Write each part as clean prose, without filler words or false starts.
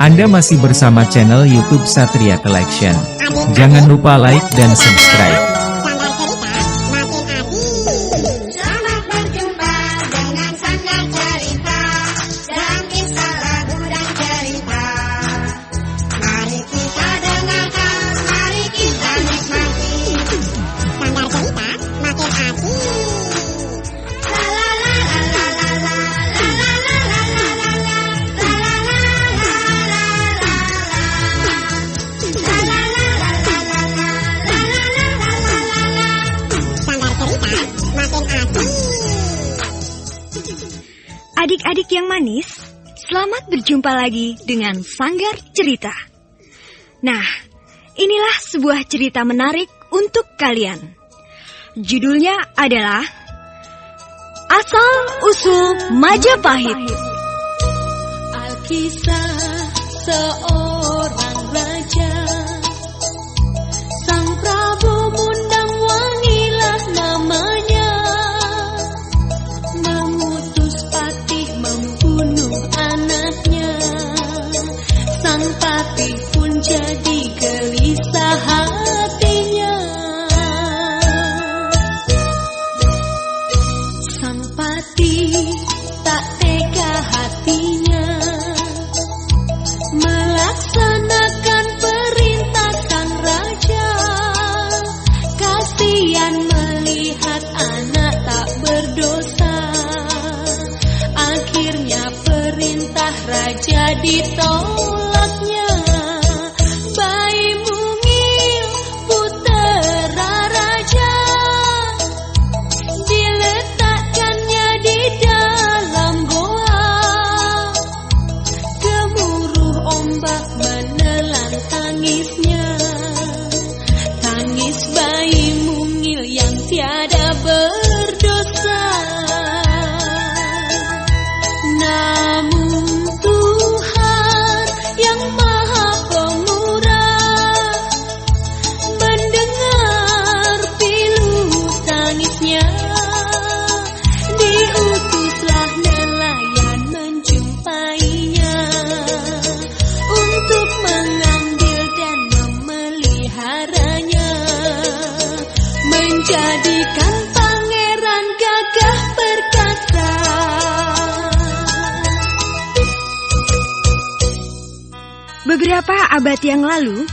Anda masih bersama channel YouTube Satria Collection. Jangan lupa like dan subscribe. Selamat berjumpa dengan Sanggar Cerita dan kisah lagu dan cerita. Mari kita dengarkan, mari kita nikmati. Sanggar Cerita makin asik. La la la la la la la la la la la la la la la Adik-adik yang manis, selamat berjumpa lagi dengan Sanggar Cerita. Nah, inilah sebuah cerita menarik untuk kalian. Judulnya adalah Asal-Usul Majapahit. Alkisah seorang raja, Sang Prabu Mundangwangilah namanya, mengutus patih membunuh anaknya. Sang patih pun jadi gelisah hatinya. Sang patih tak tega hatinya melaksanakan perintah sang raja. Kasihan melihat anak tak berdosa. Akhirnya perintah raja ditolaknya. Bayi mungil putera raja diletakkannya di dalam goa. Gemuruh ombak menelan tangisnya, tangis bayi mungil yang tiada berdosa. Namun Tuhan yang Maha Pemurah mendengar pilu tangisnya. Diutuslah nelayan menjumpainya untuk mengambil dan memeliharanya, menjadikan pangeran gagah perkasa. Beberapa abad yang lalu,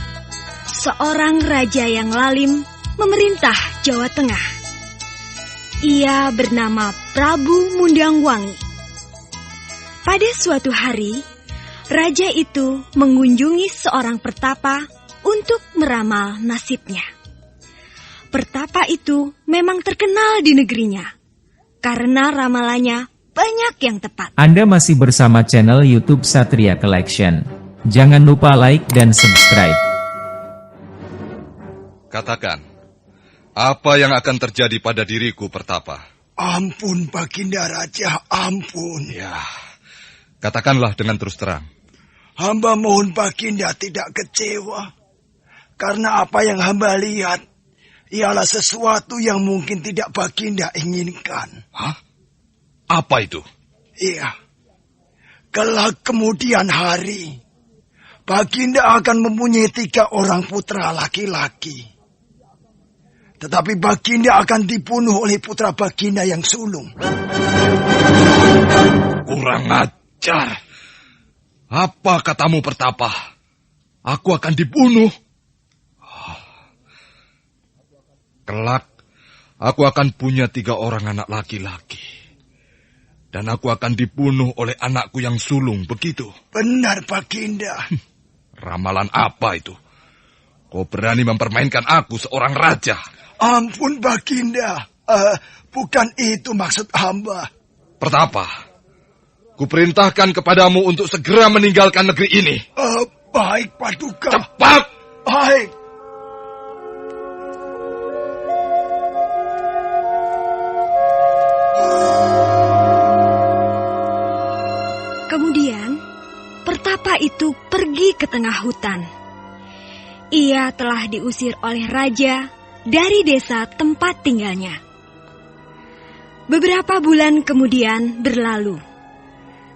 seorang raja yang lalim memerintah Jawa Tengah. Ia bernama Prabu Mundangwangi. Pada suatu hari, raja itu mengunjungi seorang pertapa untuk meramal nasibnya. Pertapa itu memang terkenal di negerinya, karena ramalannya banyak yang tepat. Anda masih bersama channel YouTube Satria Collection. Jangan lupa like dan subscribe. Katakan, apa yang akan terjadi pada diriku, Pertapa? Ampun, Baginda Raja, ampun. Ya, katakanlah dengan terus terang. Hamba mohon Baginda tidak kecewa. Karena apa yang hamba lihat ialah sesuatu yang mungkin tidak Baginda inginkan. Hah? Apa itu? Iya. Kelak kemudian hari, Baginda akan mempunyai 3 orang putra laki-laki. Tetapi Baginda akan dibunuh oleh putra Baginda yang sulung. Kurang ajar. Apa katamu, Pertapa? Aku akan dibunuh. Kelak, aku akan punya 3 orang anak laki-laki. Dan aku akan dibunuh oleh anakku yang sulung, begitu? Benar, Baginda. Ramalan apa itu? Kau berani mempermainkan aku, seorang raja? Ampun, Baginda. Bukan itu maksud hamba. Pertapa, kuperintahkan kepadamu untuk segera meninggalkan negeri ini. Baik, Paduka. Cepat! Baik. Kemudian, pertapa itu pergi ke tengah hutan. Ia telah diusir oleh raja dari desa tempat tinggalnya. Beberapa bulan kemudian berlalu.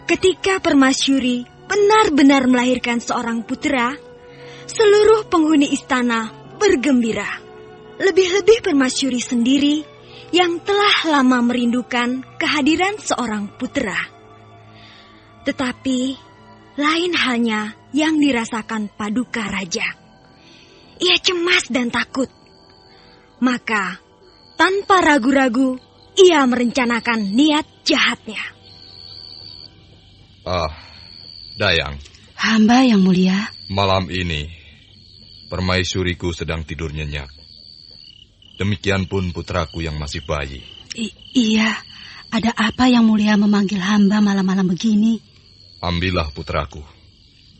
Ketika permasyuri benar-benar melahirkan seorang putra, seluruh penghuni istana bergembira. Lebih-lebih permasyuri sendiri yang telah lama merindukan kehadiran seorang putra. Tetapi lain halnya yang dirasakan Paduka Raja. Ia cemas dan takut. Maka tanpa ragu-ragu ia merencanakan niat jahatnya. Dayang. Hamba yang mulia. Malam ini permaisuriku sedang tidur nyenyak. Demikian pun putraku yang masih bayi. Iya, ada apa yang mulia memanggil hamba malam-malam begini? Ambillah putraku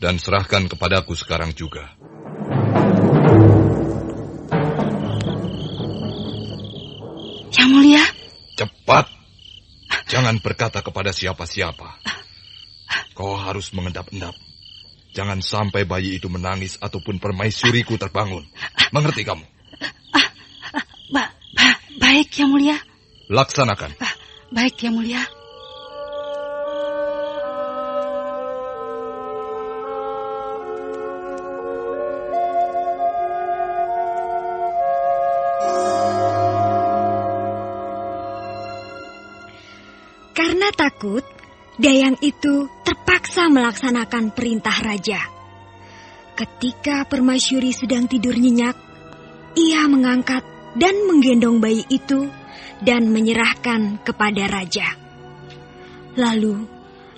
dan serahkan kepadaku sekarang juga. Yang mulia. Cepat. Jangan berkata kepada siapa-siapa. Kau harus mengendap-endap. Jangan sampai bayi itu menangis ataupun permaisuriku terbangun. Mengerti kamu? Baik, Yang Mulia. Laksanakan. Baik, Yang Mulia. Karena takut, Dayang itu terpaksa melaksanakan perintah raja. Ketika permasyuri sedang tidur nyenyak, ia mengangkat dan menggendong bayi itu dan menyerahkan kepada raja. Lalu,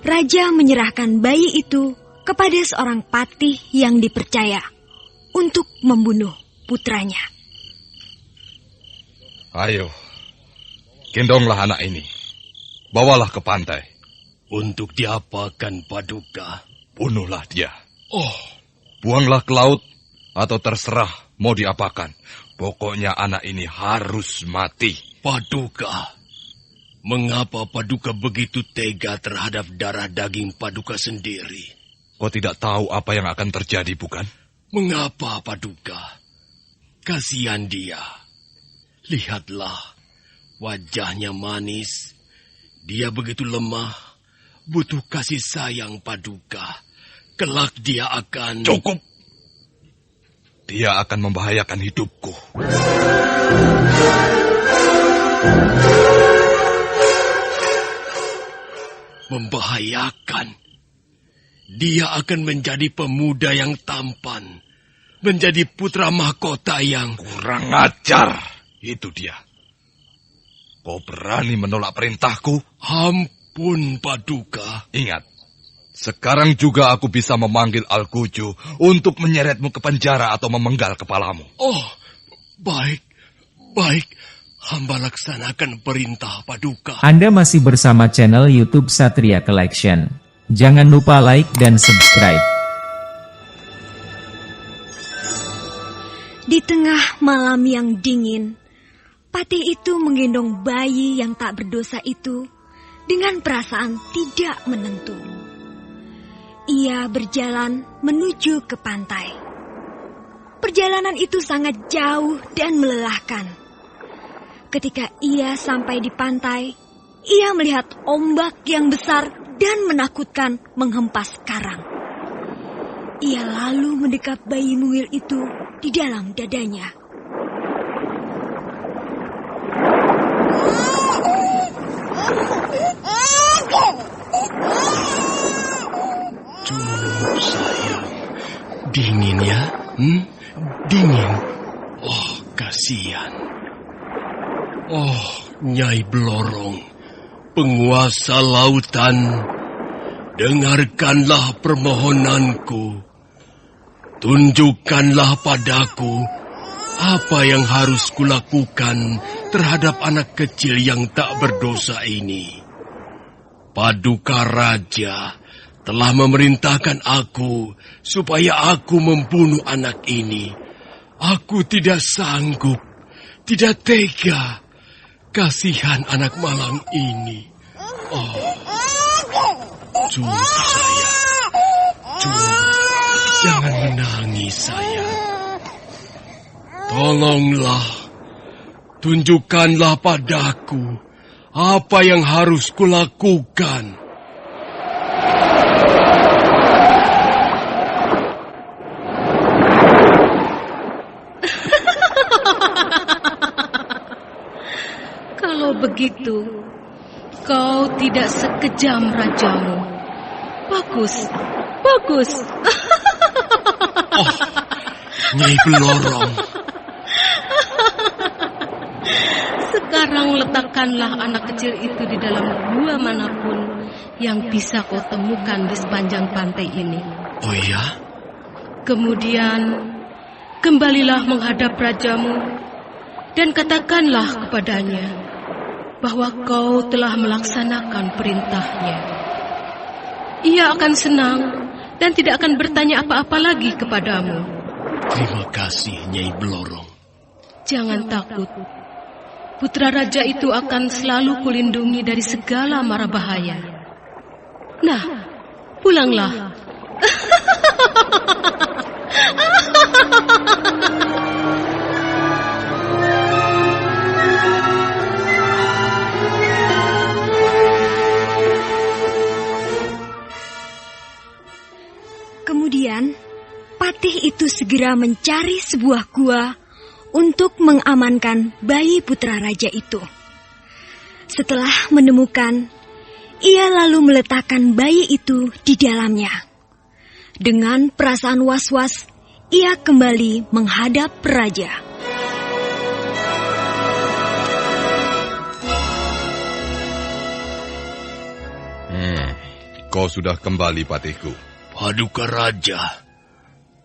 raja menyerahkan bayi itu kepada seorang patih yang dipercaya untuk membunuh putranya. Ayo, gendonglah anak ini. Bawalah ke pantai. Untuk diapakan, Paduka? Bunuhlah dia. Oh, buanglah ke laut atau terserah mau diapakan. Pokoknya anak ini harus mati. Paduka, mengapa Paduka begitu tega terhadap darah daging Paduka sendiri? Kau tidak tahu apa yang akan terjadi, bukan? Mengapa, Paduka? Kasihan dia. Lihatlah, wajahnya manis. Dia begitu lemah, butuh kasih sayang, Paduka. Kelak dia akan... Cukup! Dia akan membahayakan hidupku. Membahayakan? Dia akan menjadi pemuda yang tampan. Menjadi putra mahkota yang... Kurang ajar! Itu dia. Kau berani menolak perintahku? Ampun, Paduka. Ingat, sekarang juga aku bisa memanggil Alkuju untuk menyeretmu ke penjara atau memenggal kepalamu. Oh, baik. Hamba laksanakan perintah, Paduka. Anda masih bersama channel YouTube Satria Collection. Jangan lupa like dan subscribe. Di tengah malam yang dingin, patih itu menggendong bayi yang tak berdosa itu dengan perasaan tidak menentu. Ia berjalan menuju ke pantai. Perjalanan itu sangat jauh dan melelahkan. Ketika ia sampai di pantai, ia melihat ombak yang besar dan menakutkan menghempas karang. Ia lalu mendekap bayi mungil itu di dalam dadanya. Sayang, dingin ya? Dingin. Oh, kasihan. Oh, Nyai Blorong, penguasa lautan, dengarkanlah permohonanku. Tunjukkanlah padaku apa yang harus kulakukan terhadap anak kecil yang tak berdosa ini. Paduka Raja telah memerintahkan aku supaya aku membunuh anak ini. Aku tidak sanggup, tidak tega. Kasihan anak malang ini. Oh, Cukup sayang. Cukup, jangan menangis sayang. Tolonglah, tunjukkanlah padaku apa yang harus kulakukan. begitu, kau tidak sekejam rajamu. Bagus, bagus. Oh, Nyai Belorong. Sekarang letakkanlah anak kecil itu di dalam gua manapun yang bisa kau temukan di sepanjang pantai ini. Oh iya? Kemudian, kembalilah menghadap rajamu dan katakanlah kepadanya bahwa kau telah melaksanakan perintahnya. Ia akan senang dan tidak akan bertanya apa-apa lagi kepadamu. Terima kasih, Nyai Belorong. Jangan takut. Putra raja itu akan selalu kulindungi dari segala mara bahaya. Nah, pulanglah. Kemudian, Patih itu segera mencari sebuah gua untuk mengamankan bayi putra raja itu. Setelah menemukan, ia lalu meletakkan bayi itu di dalamnya. Dengan perasaan was-was, ia kembali menghadap raja. Kau sudah kembali, Patihku. Paduka Raja,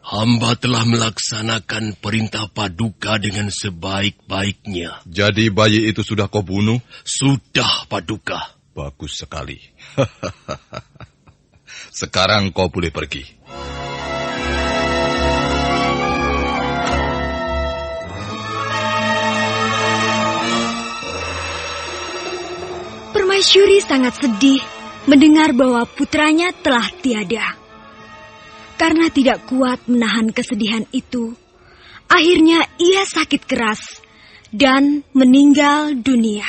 hamba telah melaksanakan perintah Paduka dengan sebaik-baiknya. Jadi bayi itu sudah kau bunuh? Sudah, Paduka. Bagus sekali. Sekarang kau boleh pergi. Permaisuri sangat sedih mendengar bahwa putranya telah tiada. Karena tidak kuat menahan kesedihan itu, akhirnya ia sakit keras dan meninggal dunia.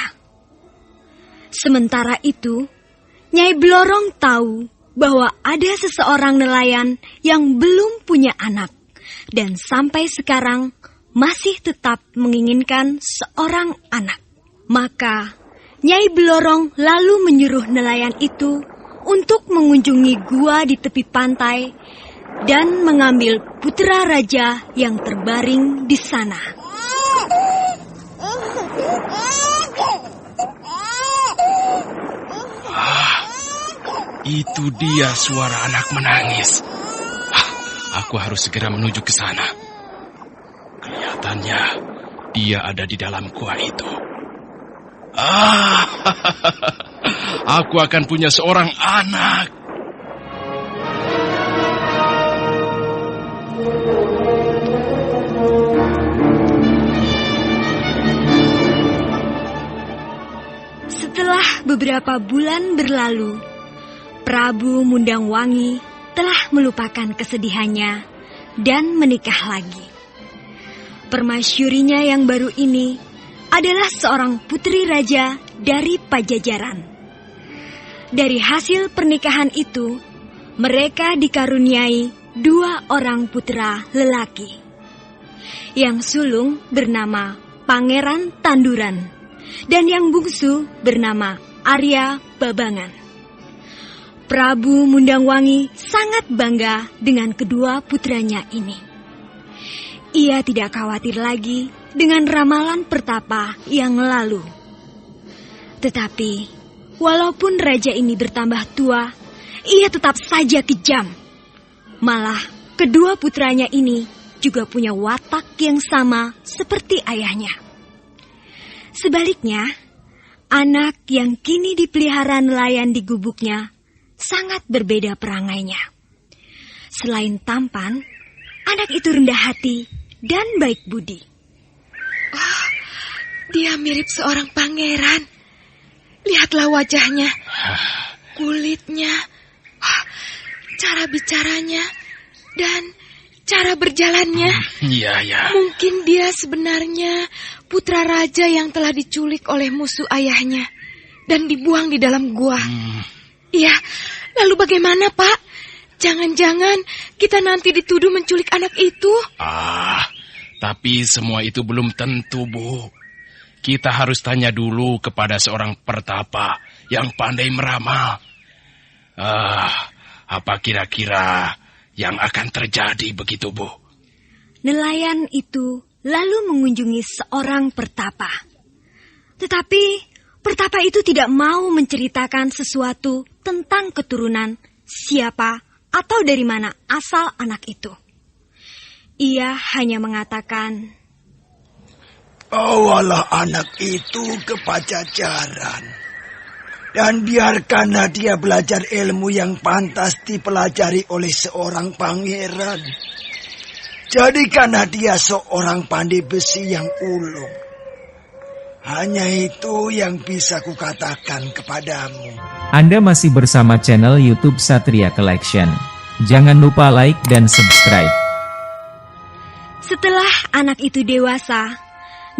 Sementara itu, Nyai Belorong tahu bahwa ada seseorang nelayan yang belum punya anak dan sampai sekarang masih tetap menginginkan seorang anak. Maka, Nyai Belorong lalu menyuruh nelayan itu untuk mengunjungi gua di tepi pantai dan mengambil putra raja yang terbaring di sana. Itu dia suara anak menangis. Aku harus segera menuju ke sana. Kelihatannya dia ada di dalam gua itu. Aku akan punya seorang anak. Setelah beberapa bulan berlalu, Prabu Mundangwangi telah melupakan kesedihannya dan menikah lagi. Permaisurinya yang baru ini adalah seorang putri raja dari Pajajaran. Dari hasil pernikahan itu, mereka dikaruniai 2 orang putra lelaki. Yang sulung bernama Pangeran Tanduran dan yang bungsu bernama Arya Babangan. Prabu Mundangwangi sangat bangga dengan kedua putranya ini. Ia tidak khawatir lagi dengan ramalan pertapa yang lalu. Tetapi, walaupun raja ini bertambah tua, ia tetap saja kejam. Malah, kedua putranya ini juga punya watak yang sama seperti ayahnya. Sebaliknya, anak yang kini dipelihara nelayan di gubuknya sangat berbeda perangainya. Selain tampan, anak itu rendah hati dan baik budi. Oh, dia mirip seorang pangeran. Lihatlah wajahnya, kulitnya, cara bicaranya, dan cara berjalannya. Iya. Mungkin dia sebenarnya putra raja yang telah diculik oleh musuh ayahnya dan dibuang di dalam gua. Iya, lalu bagaimana, Pak? Jangan-jangan kita nanti dituduh menculik anak itu? Tapi semua itu belum tentu, Bu. Kita harus tanya dulu kepada seorang pertapa yang pandai meramal. Apa kira-kira yang akan terjadi begitu, Bu? Nelayan itu lalu mengunjungi seorang pertapa. Tetapi pertapa itu tidak mau menceritakan sesuatu tentang keturunan, siapa atau dari mana asal anak itu. Ia hanya mengatakan, "Bawalah anak itu ke Pajajaran, dan biarkanlah dia belajar ilmu yang pantas dipelajari oleh seorang pangeran. Jadikanlah dia seorang pandai besi yang ulung. Hanya itu yang bisa kukatakan kepadamu." Anda masih bersama channel YouTube Satria Collection. Jangan lupa like dan subscribe. Setelah anak itu dewasa,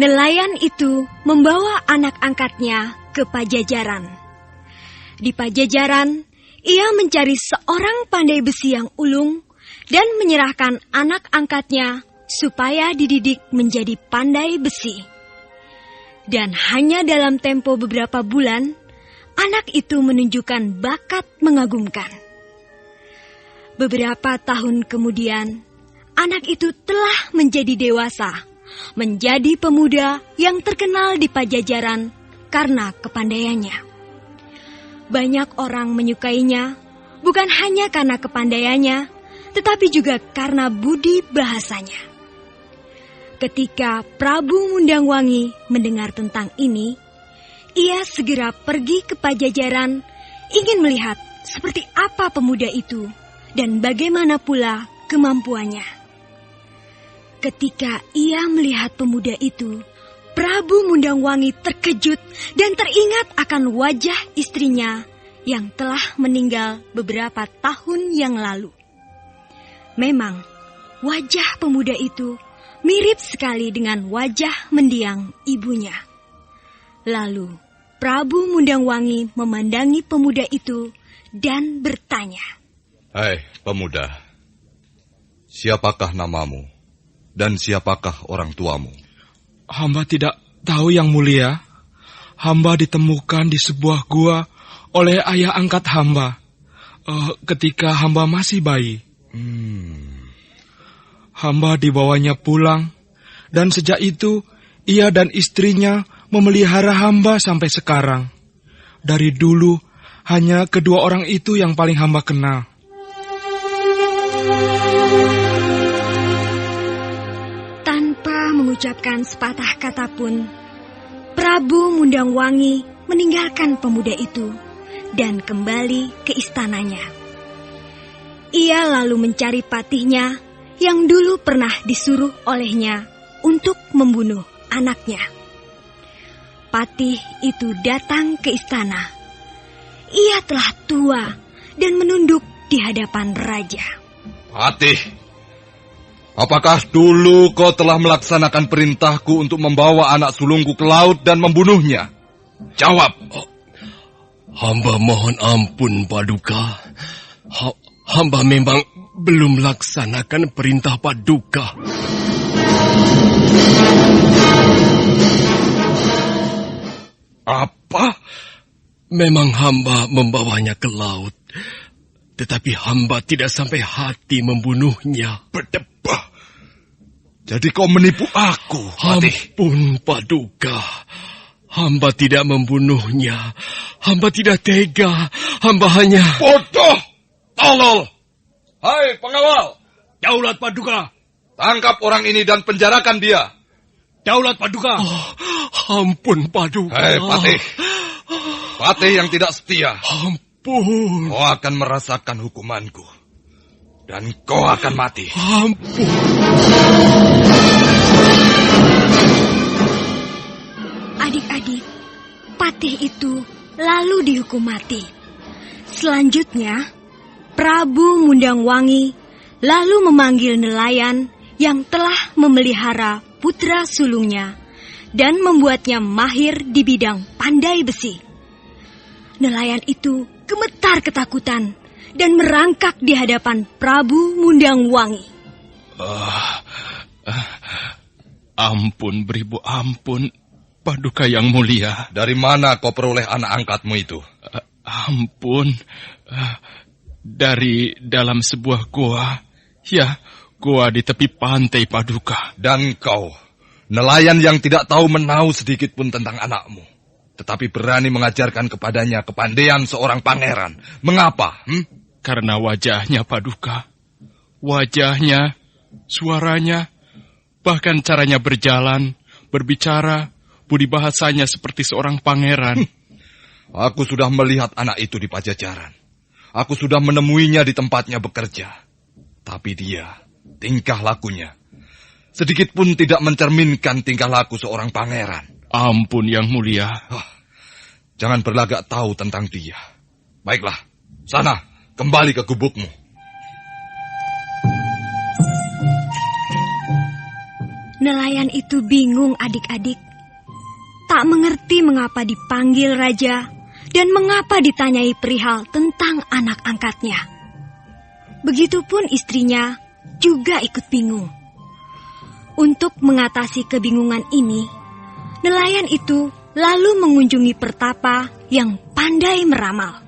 nelayan itu membawa anak angkatnya ke Pajajaran. Di Pajajaran, ia mencari seorang pandai besi yang ulung dan menyerahkan anak angkatnya supaya dididik menjadi pandai besi. Dan hanya dalam tempo beberapa bulan, anak itu menunjukkan bakat mengagumkan. Beberapa tahun kemudian, anak itu telah menjadi dewasa, menjadi pemuda yang terkenal di Pajajaran karena kepandaiannya. Banyak orang menyukainya, bukan hanya karena kepandaiannya, tetapi juga karena budi bahasanya. Ketika Prabu Mundangwangi mendengar tentang ini, ia segera pergi ke Pajajaran, ingin melihat seperti apa pemuda itu dan bagaimana pula kemampuannya. Ketika ia melihat pemuda itu, Prabu Mundangwangi terkejut dan teringat akan wajah istrinya yang telah meninggal beberapa tahun yang lalu. Memang, wajah pemuda itu mirip sekali dengan wajah mendiang ibunya. Lalu, Prabu Mundangwangi memandangi pemuda itu dan bertanya, "Hai pemuda, siapakah namamu dan siapakah orang tuamu?" "Hamba tidak tahu, Yang Mulia. Hamba ditemukan di sebuah gua oleh ayah angkat hamba ketika hamba masih bayi. Hamba dibawanya pulang, dan sejak itu ia dan istrinya memelihara hamba sampai sekarang. Dari dulu, hanya kedua orang itu yang paling hamba kenal." Tanpa mengucapkan sepatah kata pun, Prabu Mundangwangi meninggalkan pemuda itu dan kembali ke istananya. Ia lalu mencari patihnya yang dulu pernah disuruh olehnya untuk membunuh anaknya. Patih itu datang ke istana. Ia telah tua dan menunduk di hadapan raja. "Patih, apakah dulu kau telah melaksanakan perintahku untuk membawa anak sulungku ke laut dan membunuhnya? Jawab." "Hamba mohon ampun, Paduka. Hamba memang belum melaksanakan perintah Paduka." "Apa?" "Memang hamba membawanya ke laut, tetapi hamba tidak sampai hati membunuhnya." "Berdebah. Jadi kau menipu aku, Patih?" "Ampun, Paduka. Hamba tidak membunuhnya. Hamba tidak tega. Hamba hanya..." "Bodoh! Tolol! Hai pengawal!" "Daulat, Paduka." "Tangkap orang ini dan penjarakan dia." "Daulat, Paduka." Ampun, Paduka." "Hei Patih, Patih yang tidak setia. Ampun. Kau akan merasakan hukumanku. Dan kau akan mati." "Ampun." Adik-adik, Patih itu lalu dihukum mati. Selanjutnya, Prabu Mundangwangi lalu memanggil nelayan yang telah memelihara putra sulungnya dan membuatnya mahir di bidang pandai besi. Nelayan itu gemetar ketakutan dan merangkak di hadapan Prabu Mundangwangi. Ampun, beribu, ampun. Paduka yang mulia. Dari mana kau peroleh anak angkatmu itu? Ampun, dari dalam sebuah goa. Ya, goa di tepi pantai, Paduka. Dan kau, nelayan yang tidak tahu menahu sedikit pun tentang anakmu, tetapi berani mengajarkan kepadanya kepandaian seorang pangeran. Mengapa? Karena wajahnya, Paduka. Wajahnya, suaranya, bahkan caranya berjalan, berbicara, budi bahasanya seperti seorang pangeran. Aku sudah melihat anak itu di Pajajaran. Aku sudah menemuinya di tempatnya bekerja. Tapi dia, tingkah lakunya, sedikit pun tidak mencerminkan tingkah laku seorang pangeran. Ampun yang mulia. Jangan berlagak tahu tentang dia. Baiklah, sana, kembali ke gubukmu. Nelayan itu bingung adik-adik. Tak mengerti mengapa dipanggil raja dan mengapa ditanyai perihal tentang anak angkatnya. Begitupun istrinya juga ikut bingung. Untuk mengatasi kebingungan ini, nelayan itu lalu mengunjungi pertapa yang pandai meramal.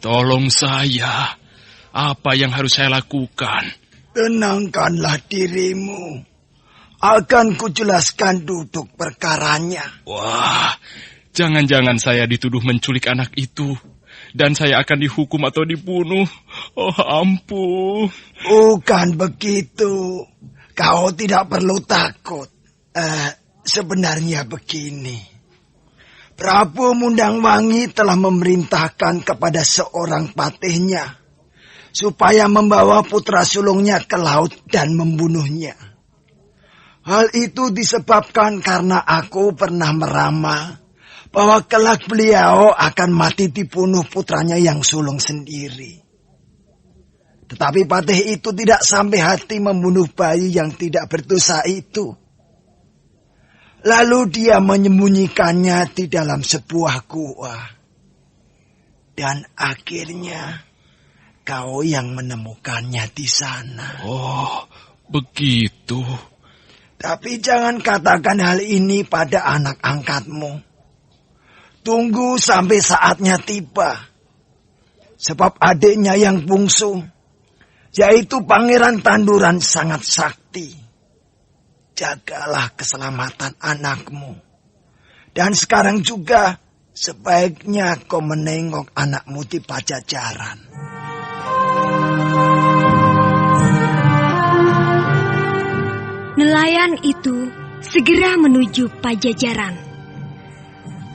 Tolong saya. Apa yang harus saya lakukan? Tenangkanlah dirimu. Akan kujelaskan duduk perkaranya. Wah, jangan-jangan saya dituduh menculik anak itu. Dan saya akan dihukum atau dibunuh. Oh, ampun. Bukan begitu. Kau tidak perlu takut. Sebenarnya begini. Prabu Mundangwangi telah memerintahkan kepada seorang patihnya supaya membawa putra sulungnya ke laut dan membunuhnya. Hal itu disebabkan karena aku pernah meramal bahwa kelak beliau akan mati dibunuh putranya yang sulung sendiri. Tetapi patih itu tidak sampai hati membunuh bayi yang tidak berdosa itu. Lalu dia menyembunyikannya di dalam sebuah gua. Dan akhirnya kau yang menemukannya di sana. Oh, begitu. Tapi jangan katakan hal ini pada anak angkatmu. Tunggu sampai saatnya tiba. Sebab adiknya yang bungsu, yaitu Pangeran Tanduran, sangat sakti. Jagalah keselamatan anakmu. Dan sekarang juga sebaiknya kau menengok anakmu di Pajajaran. Nelayan itu segera menuju Pajajaran.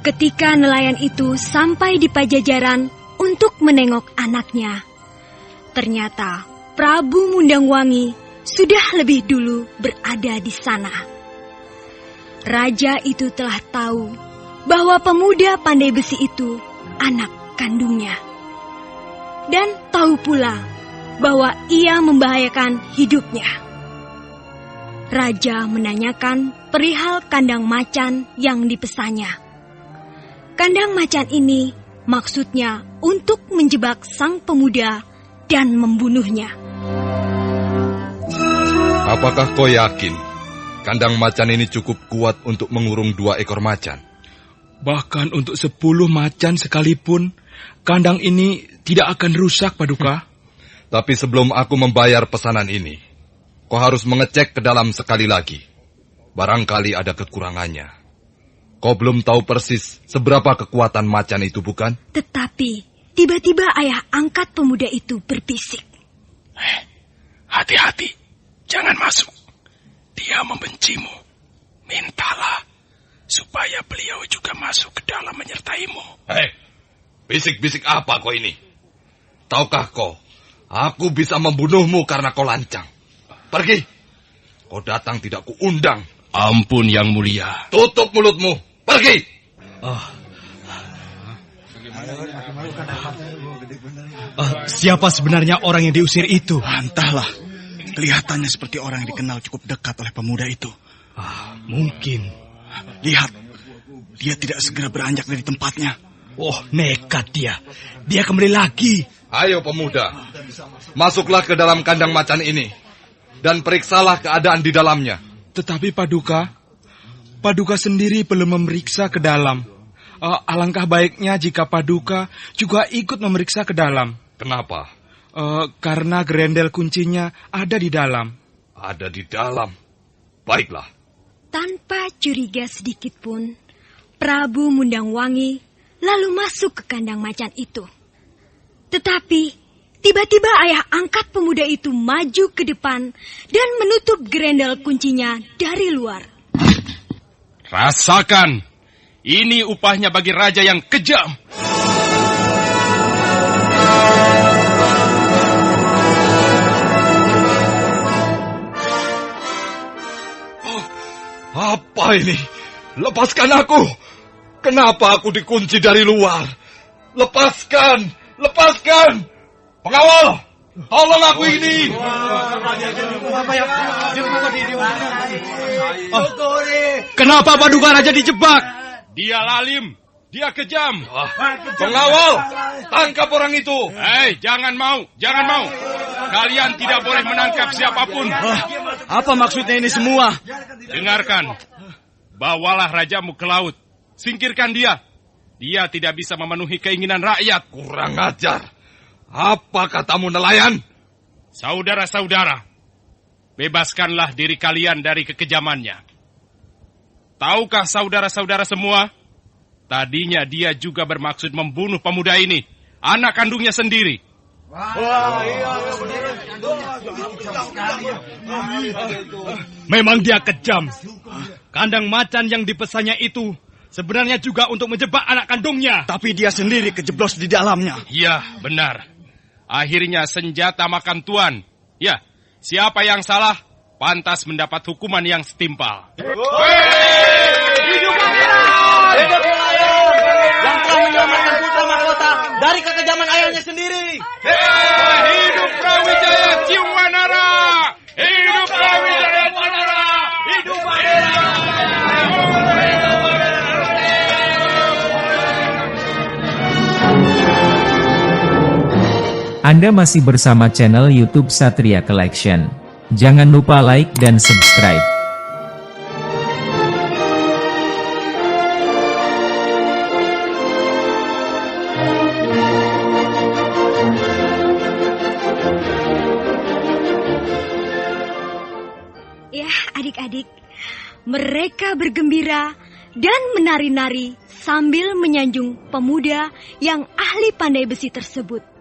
Ketika nelayan itu sampai di Pajajaran untuk menengok anaknya, ternyata Prabu Mundangwangi sudah lebih dulu berada di sana. Raja itu telah tahu bahwa pemuda pandai besi itu anak kandungnya. Dan tahu pula bahwa ia membahayakan hidupnya. Raja menanyakan perihal kandang macan yang dipesannya. Kandang macan ini maksudnya untuk menjebak sang pemuda dan membunuhnya. Apakah kau yakin kandang macan ini cukup kuat untuk mengurung 2 ekor macan? Bahkan untuk 10 macan sekalipun, kandang ini tidak akan rusak, Paduka. Tapi sebelum aku membayar pesanan ini, kau harus mengecek ke dalam sekali lagi. Barangkali ada kekurangannya. Kau belum tahu persis seberapa kekuatan macan itu, bukan? Tetapi tiba-tiba ayah angkat pemuda itu berbisik. Hati-hati, jangan masuk. Dia membencimu. Mintalah supaya beliau juga masuk ke dalam menyertaimu. Bisik-bisik apa kau ini? Tahukah kau, aku bisa membunuhmu karena kau lancang. Pergi. Kau datang tidak kuundang. Ampun yang mulia. Tutup mulutmu. Pergi. Siapa sebenarnya orang yang diusir itu? Entahlah. Kelihatannya seperti orang yang dikenal cukup dekat oleh pemuda itu. Mungkin. Lihat. Dia tidak segera beranjak dari tempatnya. Oh, nekat dia. Dia kembali lagi. Ayo pemuda. Masuklah ke dalam kandang macan ini. Dan periksalah keadaan di dalamnya. Tetapi Paduka, Paduka sendiri belum memeriksa ke dalam. Alangkah baiknya jika Paduka juga ikut memeriksa ke dalam. Kenapa? Karena gerendel kuncinya ada di dalam. Ada di dalam. Baiklah. Tanpa curiga sedikit pun, Prabu Mundangwangi lalu masuk ke kandang macan itu. Tetapi tiba-tiba ayah angkat pemuda itu maju ke depan dan menutup gerendel kuncinya dari luar. Rasakan, ini upahnya bagi raja yang kejam. Oh, apa ini? Lepaskan aku. Kenapa aku dikunci dari luar? Lepaskan, lepaskan. Pengawal, tolong aku ini. Kenapa Paduka Raja dijebak? Dia lalim, dia kejam. Pengawal, tangkap orang itu. Hei, jangan mau. Kalian tidak boleh menangkap siapapun. Apa maksudnya ini semua? Dengarkan, bawalah rajamu ke laut. Singkirkan dia. Dia tidak bisa memenuhi keinginan rakyat. Kurang ajar. Apa katamu, nelayan? Saudara-saudara, bebaskanlah diri kalian dari kekejamannya. Tahukah saudara-saudara semua, tadinya dia juga bermaksud membunuh pemuda ini, anak kandungnya sendiri. Memang dia kejam. Kandang macan yang dipesannya itu sebenarnya juga untuk menjebak anak kandungnya. Tapi dia sendiri kejeblos di dalamnya. Iya, benar. Akhirnya senjata makan tuan. Ya, siapa yang salah, pantas mendapat hukuman yang setimpal. Hidup pangeran! Hidup pangeran! Yang telah menyelamatkan putra mahkota dari kekejaman ayahnya sendiri. Hidup Brawijaya Ciwanara! Hidup Brawijaya Ciwanara! Hidup pangeran! Anda masih bersama channel YouTube Satria Collection. Jangan lupa like dan subscribe. Ya, adik-adik, mereka bergembira dan menari-nari sambil menyanjung pemuda yang ahli pandai besi tersebut.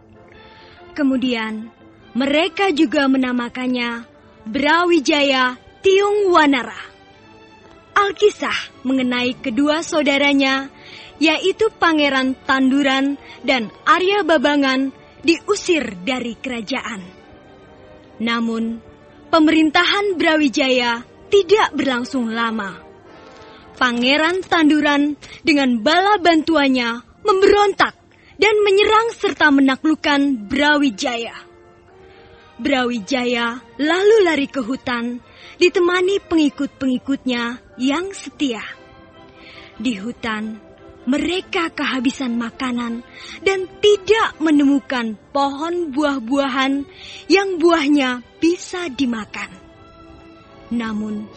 Kemudian, mereka juga menamakannya Brawijaya Tiungwanara. Alkisah mengenai kedua saudaranya, yaitu Pangeran Tanduran dan Arya Babangan, diusir dari kerajaan. Namun, pemerintahan Brawijaya tidak berlangsung lama. Pangeran Tanduran dengan bala bantuannya memberontak dan menyerang serta menaklukkan Brawijaya. Brawijaya lalu lari ke hutan, ditemani pengikut-pengikutnya yang setia. Di hutan, mereka kehabisan makanan dan tidak menemukan pohon buah-buahan yang buahnya bisa dimakan. Namun,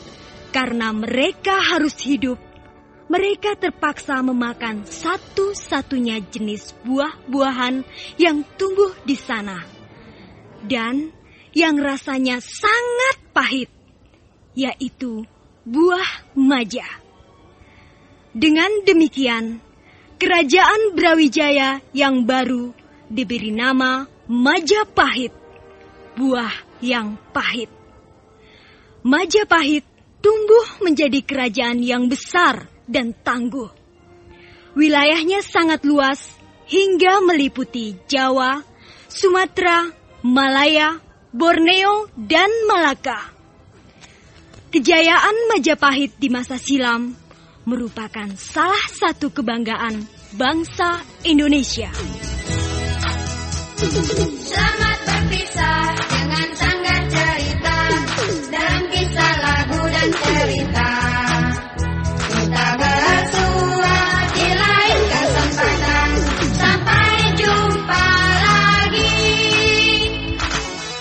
karena mereka harus hidup, mereka terpaksa memakan satu-satunya jenis buah-buahan yang tumbuh di sana. Dan yang rasanya sangat pahit, yaitu buah maja. Dengan demikian, kerajaan Brawijaya yang baru diberi nama Majapahit, buah yang pahit. Majapahit tumbuh menjadi kerajaan yang besar dan tangguh. Wilayahnya sangat luas hingga meliputi Jawa, Sumatera, Malaya, Borneo, dan Malaka. Kejayaan Majapahit di masa silam merupakan salah satu kebanggaan bangsa Indonesia. Selamat berpisah dengan sanggar cerita dalam kisah lagu dan cerita. Kita bersua di lain kesempatan. Sampai jumpa lagi.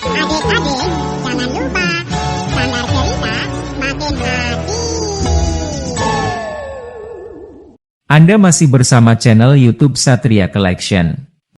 Adik-adik, jangan lupa sanggar cerita makin asik. Anda masih bersama channel YouTube Satria Collection.